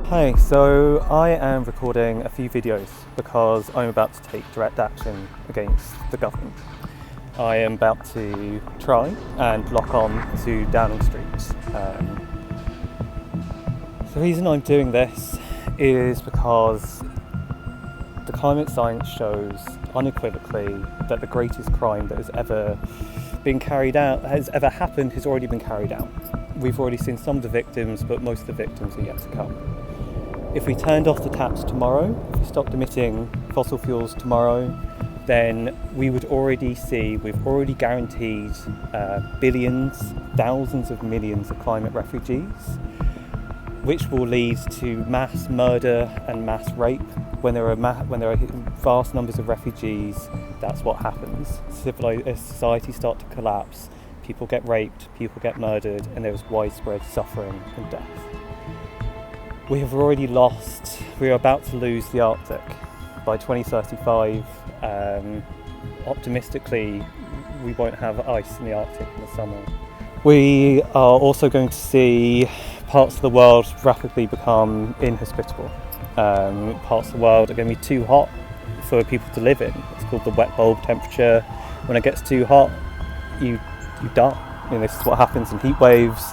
Hi, so I am recording a few videos because I'm about to take direct action against the government. I am about to try and lock on to Downing Street. The reason I'm doing this is because the climate science shows unequivocally that the greatest crime that has ever happened has already been carried out. We've already seen some of the victims, but most of the victims are yet to come. If we turned off the taps tomorrow, if we stopped emitting fossil fuels tomorrow, then we would already see, we've already guaranteed billions, thousands of millions of climate refugees, which will lead to mass murder and mass rape. When there are vast numbers of refugees, that's what happens. Societies start to collapse, people get raped, people get murdered, and there's widespread suffering and death. We have already lost, we are about to lose the Arctic. By 2035, optimistically, we won't have ice in the Arctic in the summer. We are also going to see parts of the world rapidly become inhospitable. Parts of the world are going to be too hot for people to live in. It's called the wet bulb temperature. When it gets too hot, you die. This is what happens in heat waves,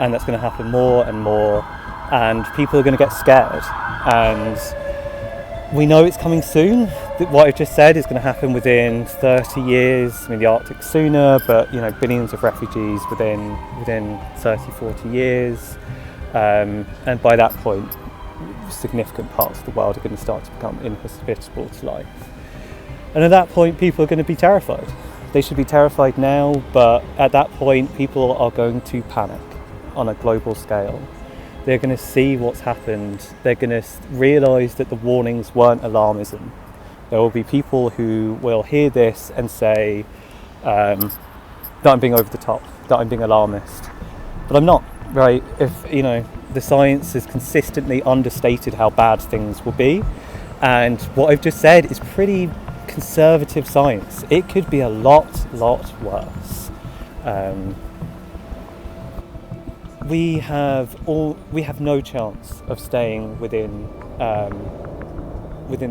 and that's going to happen more and more. And people are going to get scared, and we know it's coming soon. What I've just said is going to happen within 30 years. I mean, the Arctic sooner, but billions of refugees within 30, 40 years, and by that point, significant parts of the world are going to start to become inhospitable to life. And at that point, people are going to be terrified. They should be terrified now, but at that point, people are going to panic on a global scale. They're going to see what's happened. They're going to realise that the warnings weren't alarmism. There will be people who will hear this and say that I'm being over the top, that I'm being alarmist. But I'm not, right? If, the science has consistently understated how bad things will be. And what I've just said is pretty conservative science. It could be a lot worse. We have no chance of staying within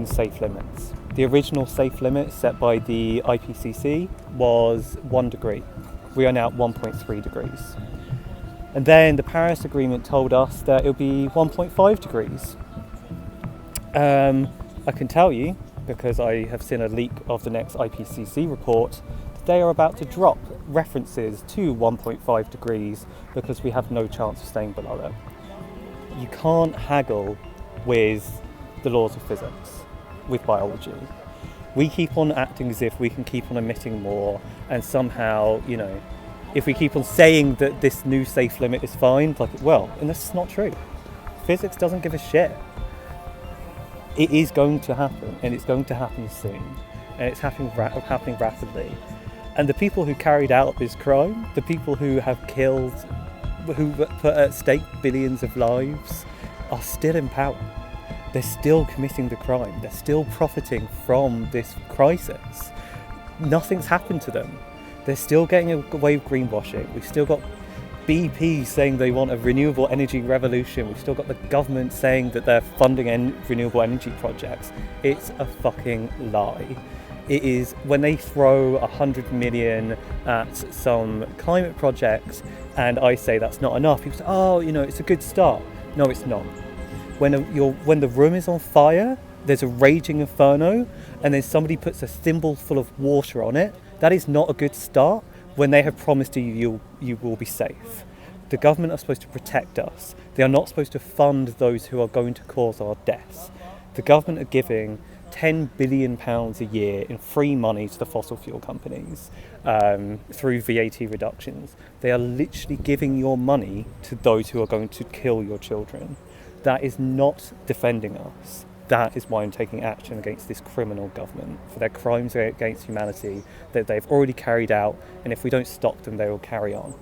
safe limits. The original safe limit set by the IPCC was 1 degree. We are now at 1.3 degrees. And then the Paris Agreement told us that it would be 1.5 degrees. I can tell you, because I have seen a leak of the next IPCC report, they are about to drop references to 1.5 degrees because we have no chance of staying below it. You can't haggle with the laws of physics, with biology. We keep on acting as if we can keep on emitting more, and somehow, if we keep on saying that this new safe limit is fine, and this is not true. Physics doesn't give a shit. It is going to happen, and it's going to happen soon, and it's happening rapidly. And the people who carried out this crime, the people who have killed, who put at stake billions of lives, are still in power. They're still committing the crime. They're still profiting from this crisis. Nothing's happened to them. They're still getting away with greenwashing. We've still got BP saying they want a renewable energy revolution. We've still got the government saying that they're funding renewable energy projects. It's a fucking lie. It is when they throw 100 million at some climate projects, and I say that's not enough. People say, it's a good start. No, it's not. When the room is on fire, there's a raging inferno, and then somebody puts a thimble full of water on it. That is not a good start when they have promised you will be safe. The government are supposed to protect us. They are not supposed to fund those who are going to cause our deaths. The government are giving £10 billion a year in free money to the fossil fuel companies through VAT reductions. They are literally giving your money to those who are going to kill your children. That is not defending us. That is why I'm taking action against this criminal government for their crimes against humanity that they've already carried out, and if we don't stop them, they will carry on.